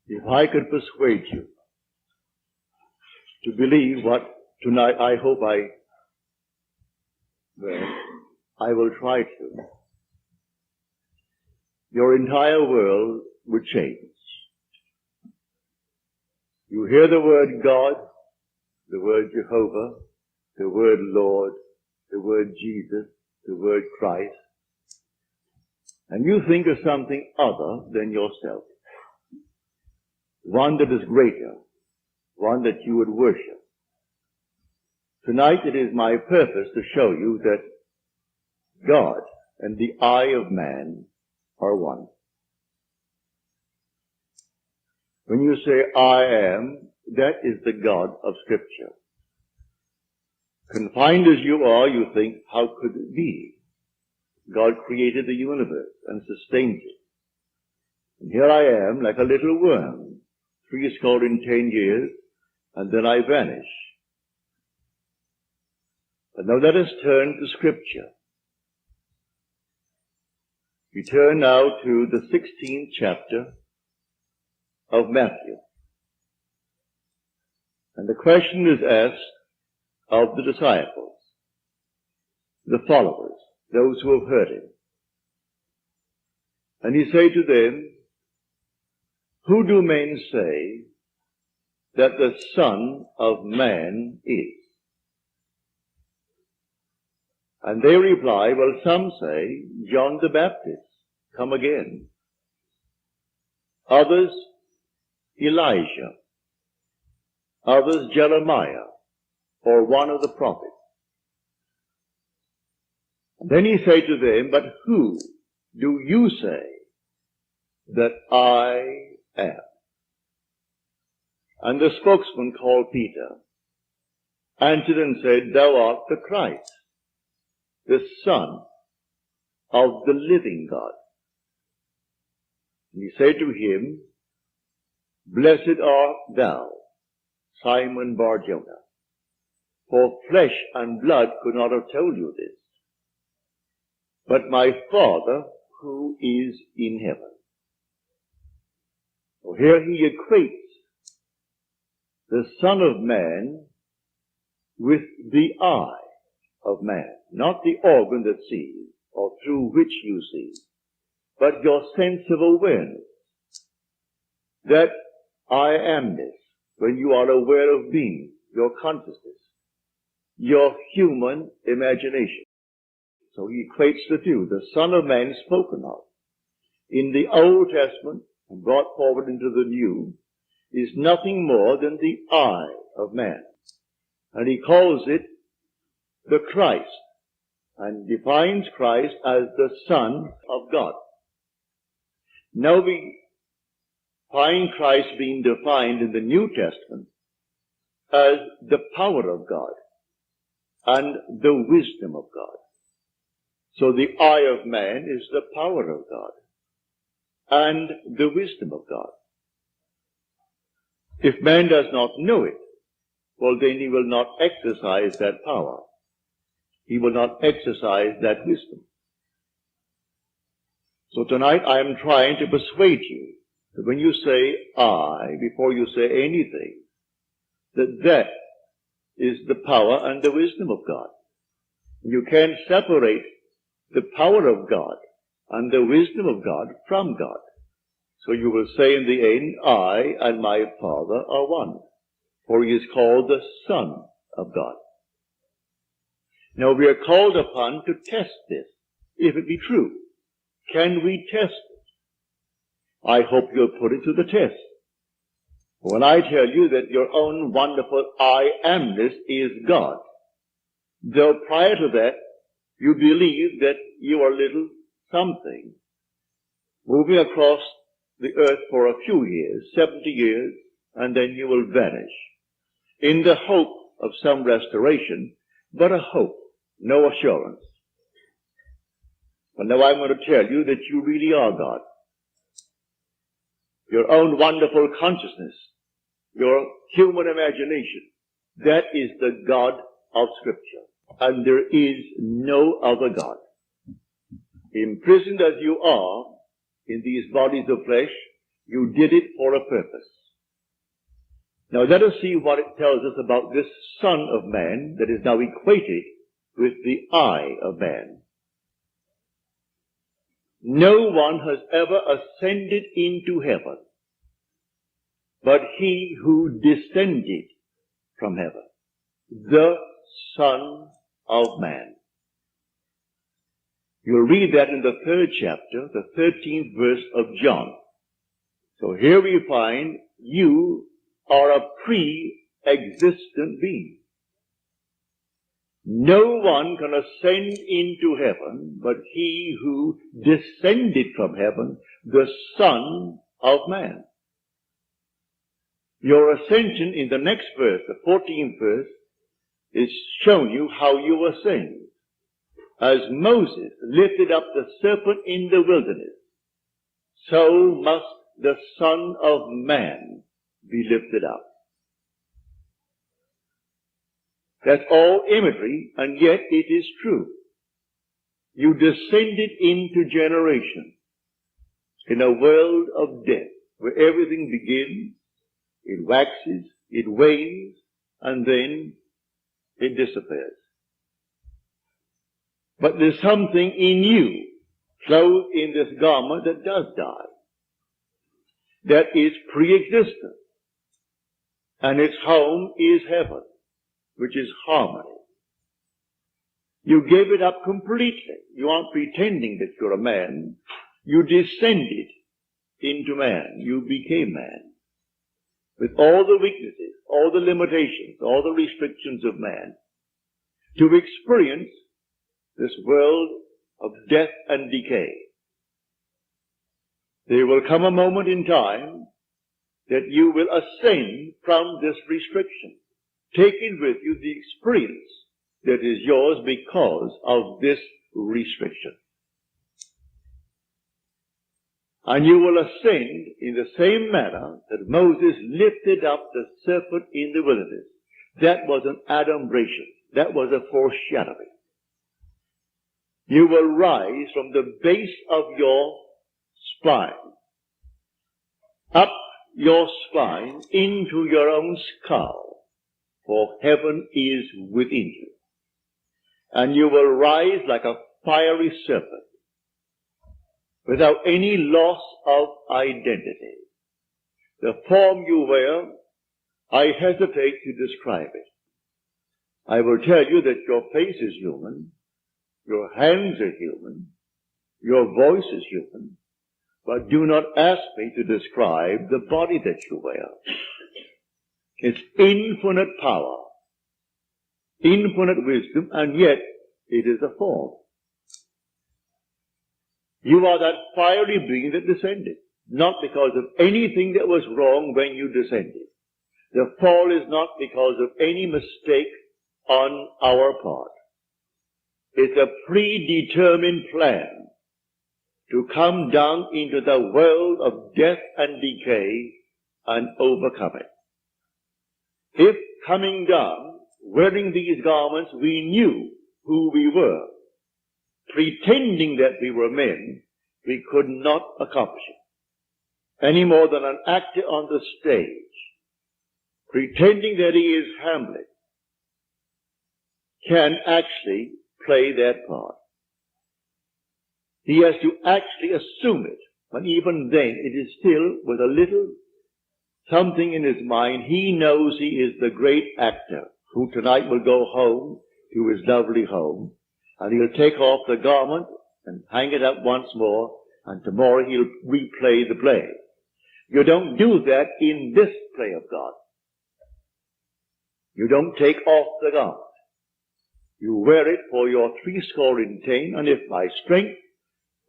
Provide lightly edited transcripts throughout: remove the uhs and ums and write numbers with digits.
If I could persuade you to believe what tonight I hope I will try to, your entire world would change. You hear the word God, the word Jehovah, the word Lord, the word Jesus, the word Christ, and you think of something other than yourself. One that is greater, one that you would worship. Tonight it is my purpose to show you that God and the eye of man are one. When you say I am, that is the God of Scripture. Confined as you are, you think, how could it be? God created the universe and sustains it. And here I am, like a little worm, 10 years, and then I vanish. But now let us turn to Scripture. We turn now to the 16th chapter of Matthew. And the question is asked of the disciples, the followers, those who have heard him. And he said to them, who do men say that the Son of Man is? And they reply, well, some say John the Baptist, come again. Others, Elijah. Others, Jeremiah, or one of the prophets. And then he said to them, but who do you say that I am? And the spokesman called Peter answered and said, thou art the Christ, the Son of the living God. And he said to him, blessed art thou, Simon Bar-Jonah, for flesh and blood could not have told you this, but my Father who is in heaven. So here he equates the Son of Man with the eye of man, not the organ that sees or through which you see, but your sense of awareness, that I amness, when you are aware of being, your consciousness, your human imagination. So he equates the two. The Son of Man spoken of in the Old Testament and brought forward into the New is nothing more than the eye of man. And he calls it the Christ, and defines Christ as the Son of God. Now we find Christ being defined in the New Testament as the power of God and the wisdom of God. So the eye of man is the power of God and the wisdom of God. If man does not know it, well, then he will not exercise that power. He will not exercise that wisdom. So tonight I am trying to persuade you that when you say I, before you say anything, that is the power and the wisdom of God. You can't separate the power of God and the wisdom of God from God. So you will say in the end, I and my Father are one, for he is called the Son of God. Now we are called upon to test this, if it be true. Can we test it? I hope you'll put it to the test. When I tell you that your own wonderful I amness is God, though prior to that you believe that you are little something, moving across the earth for a few years, 70 years, and then you will vanish, in the hope of some restoration, but a hope, no assurance. But now I'm going to tell you that you really are God. Your own wonderful consciousness, your human imagination, that is the God of Scripture. And there is no other God. Imprisoned as you are in these bodies of flesh, You did it for a purpose. Now let us see what it tells us about this Son of Man that is now equated with the I of man. No one has ever ascended into heaven but he who descended from heaven, the Son of Man. You'll read that in the 3rd chapter, the 13th verse of John. So here we find you are a pre-existent being. No one can ascend into heaven but he who descended from heaven, the Son of Man. Your ascension in the next verse, the 14th verse, is shown you how you ascend. As Moses lifted up the serpent in the wilderness, so must the Son of Man be lifted up. That's all imagery, and yet it is true. You descended into generation in a world of death where everything begins, it waxes, it wanes, and then it disappears. But there's something in you, clothed in this garment, that does die. That is pre-existent. And its home is heaven, which is harmony. You gave it up completely. You aren't pretending that you're a man. You descended into man. You became man. With all the weaknesses, all the limitations, all the restrictions of man, to experience this world of death and decay. There will come a moment in time that you will ascend from this restriction, taking with you the experience that is yours because of this restriction. And you will ascend in the same manner that Moses lifted up the serpent in the wilderness. That was an adumbration. That was a foreshadowing. You will rise from the base of your spine, up your spine into your own skull, for heaven is within you. And you will rise like a fiery serpent, without any loss of identity. The form you wear, I hesitate to describe it. I will tell you that your face is human, your hands are human, your voice is human, but do not ask me to describe the body that you wear. It's infinite power, infinite wisdom, and yet it is a form. You are that fiery being that descended, not because of anything that was wrong when you descended. The fall is not because of any mistake on our part. It's a predetermined plan to come down into the world of death and decay and overcome it. If coming down, wearing these garments, we knew who we were, pretending that we were men, we could not accomplish it. Any more than an actor on the stage, pretending that he is Hamlet, can actually play that part. He has to actually assume it, but even then it is still with a little something in his mind. He knows he is the great actor who tonight will go home to his lovely home, and he'll take off the garment and hang it up once more, and tomorrow he'll replay the play. You don't do that in this play of God. You don't take off the garment. You wear it for your 80, and if by strength,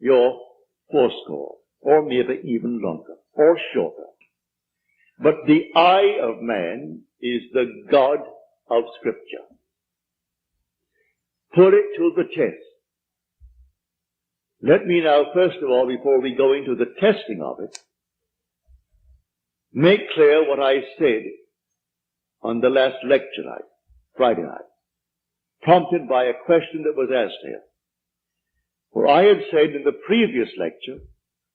your 80, or maybe even longer, or shorter. But the I of man is the God of Scripture. Put it to the test. Let me now, first of all, before we go into the testing of it, make clear what I said on the last lecture night, Friday night, prompted by a question that was asked here. For I had said in the previous lecture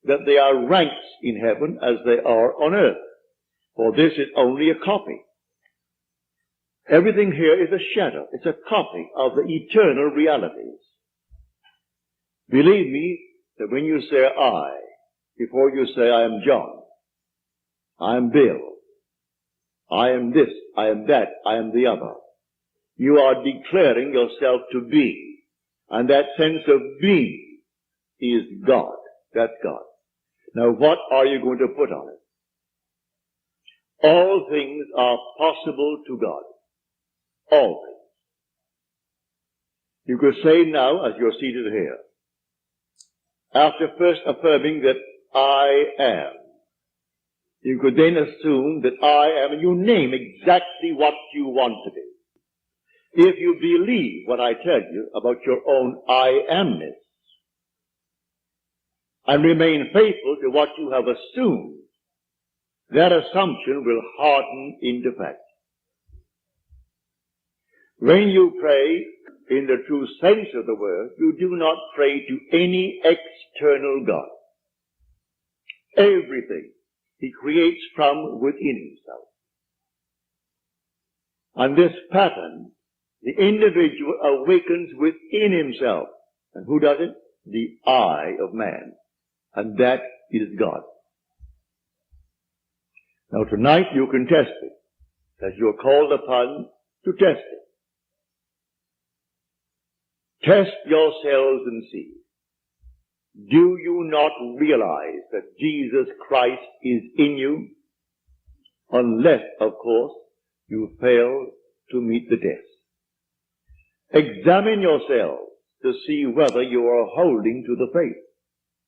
that there are ranks in heaven as they are on earth, for this is only a copy. Everything here is a shadow. It's a copy of the eternal realities. Believe me that when you say I, before you say I am John, I am Bill, I am this, I am that, I am the other, you are declaring yourself to be. And that sense of being is God. That's God. Now what are you going to put on it? All things are possible to God. All things. You could say now, as you're seated here, after first affirming that I am, you could then assume that I am, and you name exactly what you want to be. If you believe what I tell you about your own I amness, and remain faithful to what you have assumed, that assumption will harden into fact. When you pray in the true sense of the word, you do not pray to any external God. Everything he creates from within himself. And this pattern, the individual awakens within himself. And who does it? The I of man. And that is God. Now tonight you can test it, as you're called upon to test it. Test yourselves and see. Do you not realize that Jesus Christ is in you? Unless, of course, you fail to meet the test. Examine yourselves to see whether you are holding to the faith.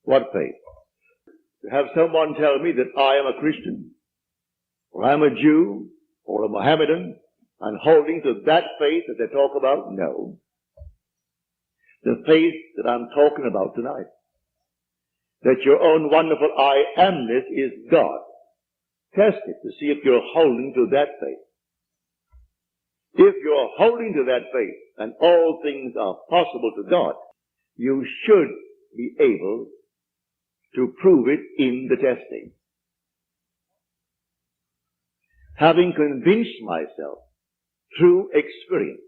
What faith? To have someone tell me that I am a Christian, or I'm a Jew, or a Mohammedan, and holding to that faith that they talk about? No. The faith that I'm talking about tonight. That your own wonderful I amness is God. Test it to see if you're holding to that faith. If you're holding to that faith, and all things are possible to God, you should be able to prove it in the testing. Having convinced myself through experience,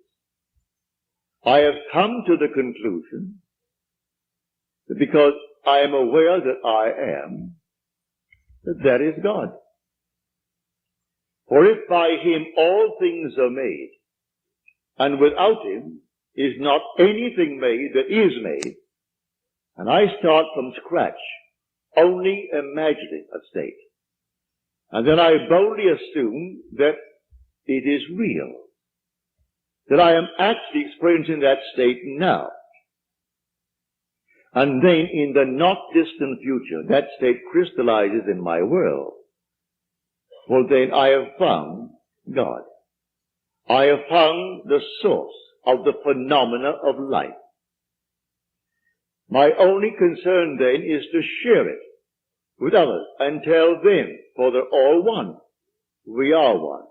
I have come to the conclusion that because I am aware that I am, that is God. For if by him all things are made, and without him is not anything made that is made, and I start from scratch, only imagining a state, and then I boldly assume that it is real, that I am actually experiencing that state now. And then in the not distant future, that state crystallizes in my world. Well, then I have found God. I have found the source of the phenomena of life. My only concern then is to share it with others and tell them, for they're all one. We are one.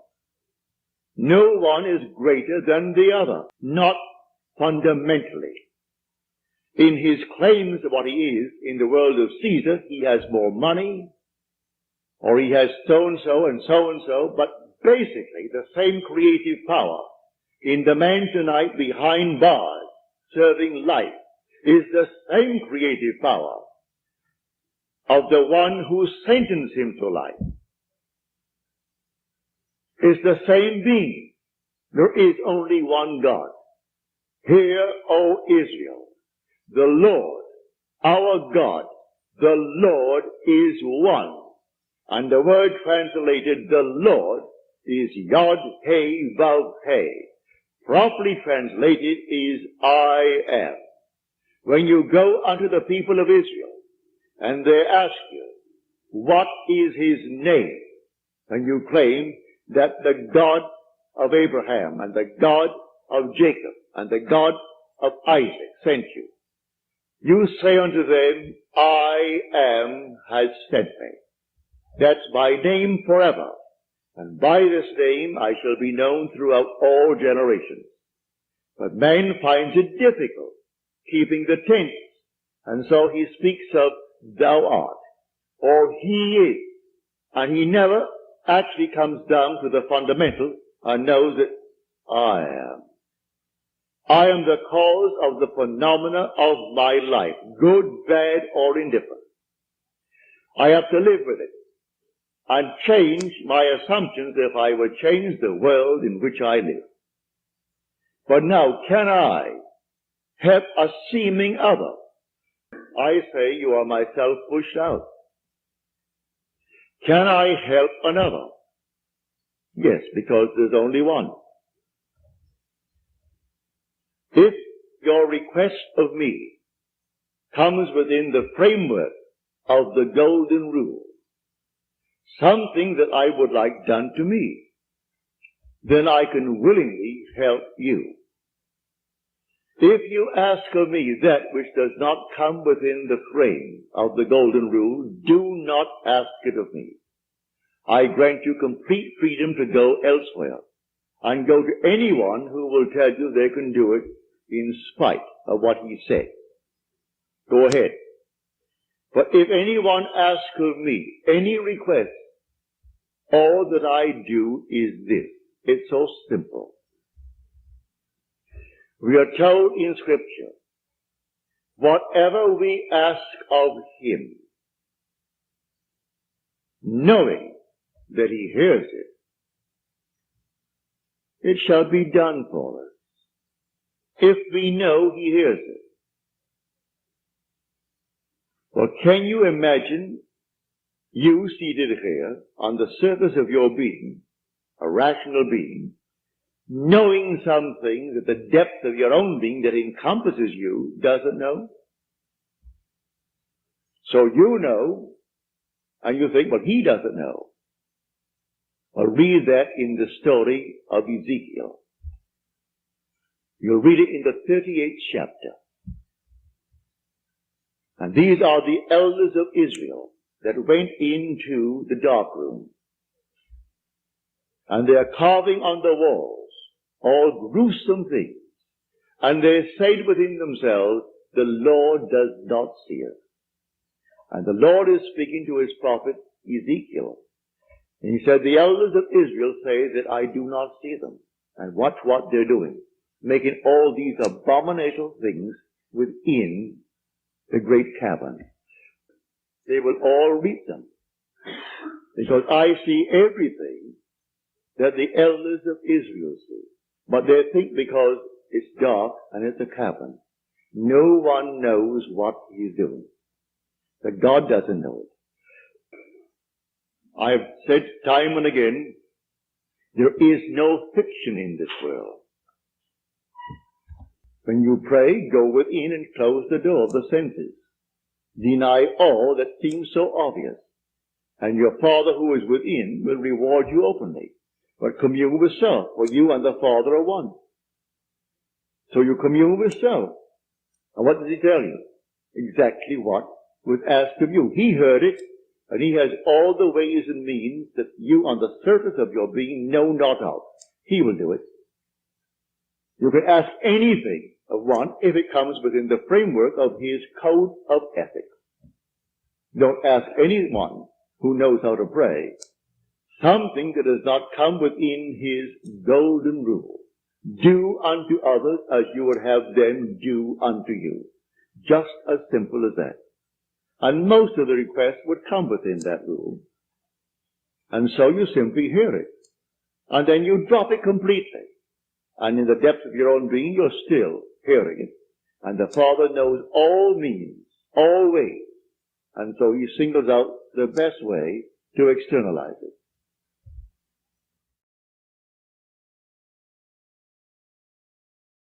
No one is greater than the other, not fundamentally. In his claims of what he is in the world of Caesar, he has more money, or he has so-and-so and so-and-so, but basically the same creative power in the man tonight behind bars serving life is the same creative power of the one who sentenced him to life. Is the same being. There is only one God. Hear, O Israel, the Lord, our God, the Lord is one. And the word translated, the Lord, is Yod He Vav He. Properly translated is I am. When you go unto the people of Israel, and they ask you, what is his name? And you claim that the God of Abraham, and the God of Jacob, and the God of Isaac sent you. You say unto them, I am has sent me. That's my name forever. And by this name I shall be known throughout all generations. But man finds it difficult keeping the tense. And so he speaks of thou art. or he is. And he never actually comes down to the fundamental and knows that I am. I am the cause of the phenomena of my life, good, bad, or indifferent. I have to live with it and change my assumptions if I would change the world in which I live. But now, can I help a seeming other? I say you are myself pushed out. Can I help another? Yes, because there's only one. If your request of me comes within the framework of the golden rule, something that I would like done to me, then I can willingly help you. If you ask of me that which does not come within the frame of the golden rule, do not ask it of me. I grant you complete freedom to go elsewhere and go to anyone who will tell you they can do it in spite of what he said. Go ahead. But if anyone asks of me any request, all that I do is this. It's so simple. We are told in Scripture, whatever we ask of him, knowing that he hears it, it shall be done for us. If we know he hears it. Well, can you imagine you seated here on the surface of your being, a rational being, knowing something that the depth of your own being that encompasses you doesn't know? So you know, and you think, well, he doesn't know. Well, read that in the story of Ezekiel. You'll read it in the 38th chapter. And these are the elders of Israel that went into the dark room. And they are carving on the walls all gruesome things. And they said within themselves, the Lord does not see us. And the Lord is speaking to his prophet Ezekiel. And he said, the elders of Israel say that I do not see them. And watch what they're doing. Making all these abominable things within the great cavern. They will all reap them. Because I see everything that the elders of Israel see. But they think because it's dark and it's a cavern, no one knows what he's doing. That God doesn't know it. I've said time and again, there is no fiction in this world. When you pray, go within and close the door of the senses. Deny all that seems so obvious. And your Father who is within will reward you openly. But commune with self, for you and the Father are one. So you commune with self. And what does he tell you? Exactly what was asked of you. He heard it, and he has all the ways and means that you on the surface of your being know not of. He will do it. You can ask anything of one if it comes within the framework of his code of ethics. Don't ask anyone who knows how to pray something that does not come within his golden rule. Do unto others as you would have them do unto you. Just as simple as that. And most of the requests would come within that rule. And so you simply hear it. And then you drop it completely. And in the depths of your own being, you're still hearing it. And the Father knows all means, all ways. And so he singles out the best way to externalize it.